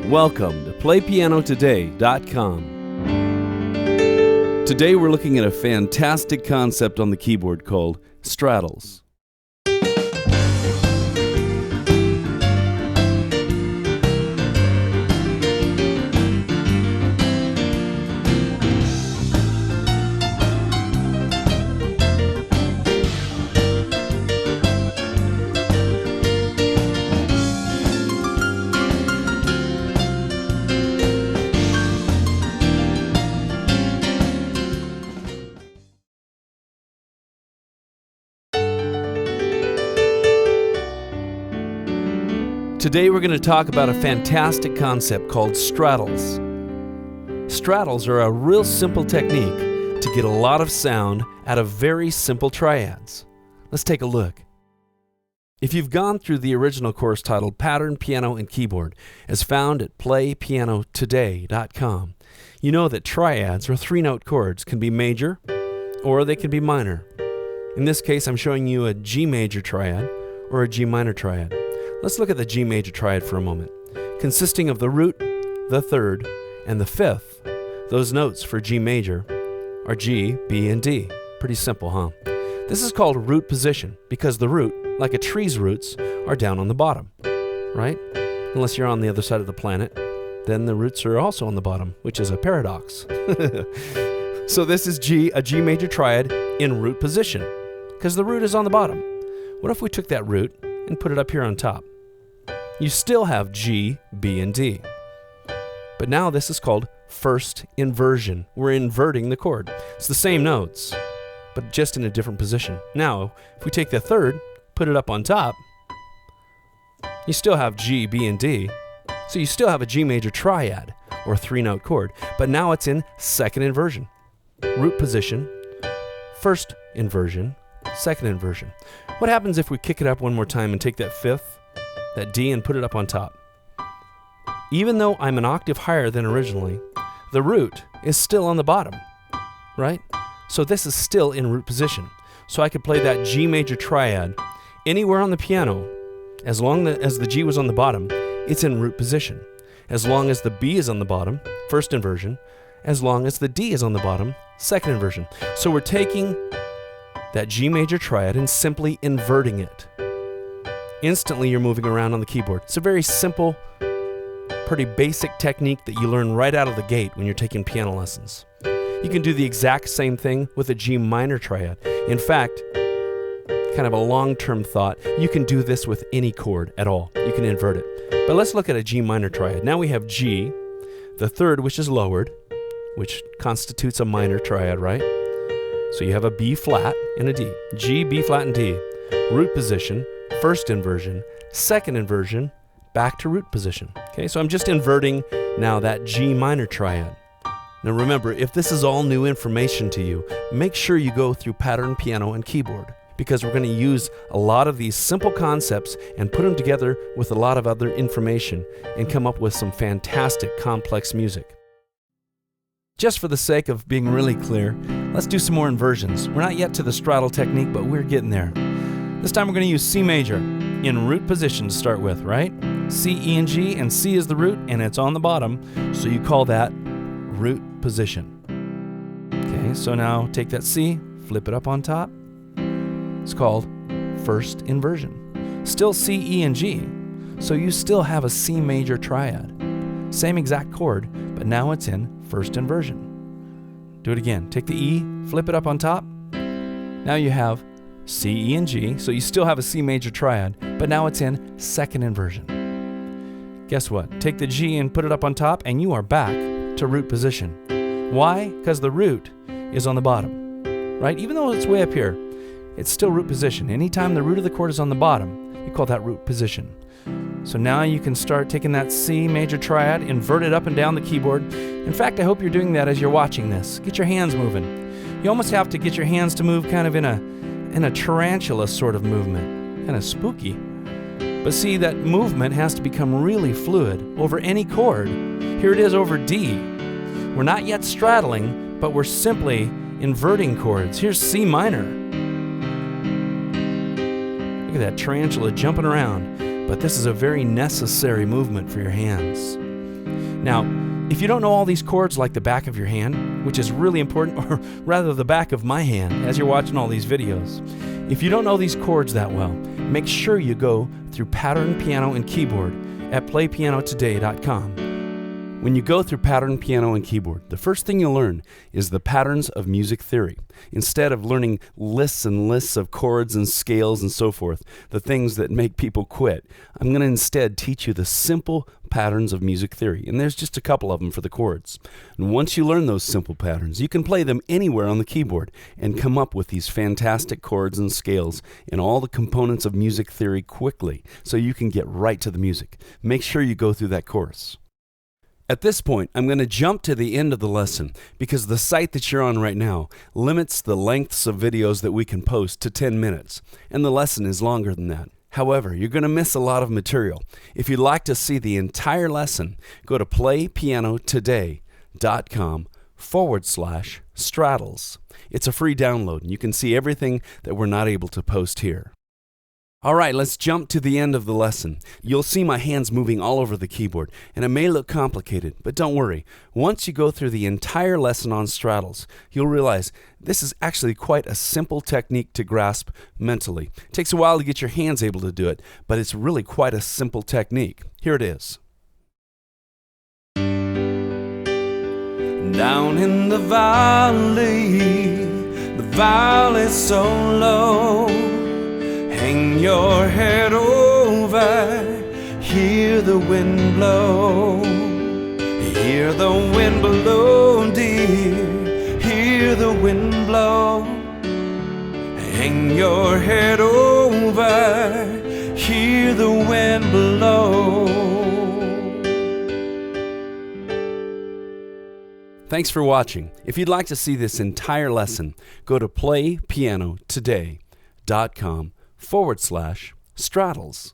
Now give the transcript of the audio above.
Welcome to PlayPianoTODAY.com. Today we're looking at a fantastic concept on the keyboard called straddles. Today we're going to talk about a fantastic concept called straddles. Straddles are a real simple technique to get a lot of sound out of very simple triads. Let's take a look. If you've gone through the original course titled Pattern, Piano, and Keyboard, as found at PlayPianoTODAY.com, you know that triads, or three-note chords, can be major or they can be minor. In this case, I'm showing you a G major triad or a G minor triad. Let's look at the G major triad for a moment, consisting of the root, the third, and the fifth. Those notes for G major are G, B, and D. Pretty simple, huh? This is called root position because the root, like a tree's roots, are down on the bottom, right? Unless you're on the other side of the planet, then the roots are also on the bottom, which is a paradox. So this is a G major triad in root position because the root is on the bottom. What if we took that root and put it up here on top? You still have G, B, and D. But now this is called first inversion. We're inverting the chord. It's the same notes, but just in a different position. Now, if we take the third, put it up on top, you still have G, B, and D. So you still have a G major triad, or three-note chord, but now it's in second inversion. Root position, first inversion, second inversion. What happens if we kick it up one more time and take that fifth, that D, and put it up on top? Even though I'm an octave higher than originally, the root is still on the bottom, right? So this is still in root position. So I could play that G major triad anywhere on the piano. As long as the G was on the bottom, it's in root position. As long as the B is on the bottom, first inversion. As long as the D is on the bottom, second inversion. So we're taking that G major triad and simply inverting it. Instantly you're moving around on the keyboard. It's a very simple, pretty basic technique that you learn right out of the gate when you're taking piano lessons. You can do the exact same thing with a G minor triad. In fact, kind of a long-term thought, you can do this with any chord at all. You can invert it. But let's look at a G minor triad. Now we have G, the third, which is lowered, which constitutes a minor triad, right? So you have a B flat and a D. G, B flat, and D. Root position, first inversion, second inversion, back to root position. Okay, so I'm just inverting now that G minor triad. Now remember, if this is all new information to you, make sure you go through Pattern, Piano, and Keyboard, because we're going to use a lot of these simple concepts and put them together with a lot of other information and come up with some fantastic complex music. Just for the sake of being really clear, let's do some more inversions. We're not yet to the straddle technique, but we're getting there. This time we're going to use C major in root position to start with, right? C, E, and G, and C is the root, and it's on the bottom, so you call that root position. Okay, so now take that C, flip it up on top. It's called first inversion. Still C, E, and G, so you still have a C major triad. Same exact chord, but now it's in first inversion. Do it again. Take the E, flip it up on top. Now you have C, E, and G, so you still have a C major triad, but now it's in second inversion. Guess what? Take the G and put it up on top, and you are back to root position. Why? Because the root is on the bottom, right? Even though it's way up here, it's still root position. Anytime the root of the chord is on the bottom, you call that root position. So now you can start taking that C major triad, invert it up and down the keyboard. In fact, I hope you're doing that as you're watching this. Get your hands moving. You almost have to get your hands to move kind of in a tarantula sort of movement. Kind of spooky. But see, that movement has to become really fluid over any chord. Here it is over D. We're not yet straddling, but we're simply inverting chords. Here's C minor. Look at that tarantula jumping around. But this is a very necessary movement for your hands. Now, if you don't know all these chords like the back of your hand, which is really important, or rather the back of my hand as you're watching all these videos, if you don't know these chords that well, make sure you go through Pattern Piano and Keyboard at PlayPianoTODAY.com. When you go through Pattern Piano and Keyboard, the first thing you'll learn is the patterns of music theory. Instead of learning lists and lists of chords and scales and so forth, the things that make people quit, I'm going to instead teach you the simple patterns of music theory. And there's just a couple of them for the chords. And once you learn those simple patterns, you can play them anywhere on the keyboard and come up with these fantastic chords and scales and all the components of music theory quickly so you can get right to the music. Make sure you go through that course. At this point, I'm going to jump to the end of the lesson because the site that you're on right now limits the lengths of videos that we can post to 10 minutes, and the lesson is longer than that. However, you're going to miss a lot of material. If you'd like to see the entire lesson, go to PlayPianoTODAY.com/Straddles. It's a free download, and you can see everything that we're not able to post here. All right, let's jump to the end of the lesson. You'll see my hands moving all over the keyboard, and it may look complicated, but don't worry. Once you go through the entire lesson on straddles, you'll realize this is actually quite a simple technique to grasp mentally. It takes a while to get your hands able to do it, but it's really quite a simple technique. Here it is. Down in the valley's so low. Hang your head over, hear the wind blow. Hear the wind blow, dear, hear the wind blow. Hang your head over, hear the wind blow. Thanks for watching. If you'd like to see this entire lesson, go to PlayPianoTODAY.com/Straddles.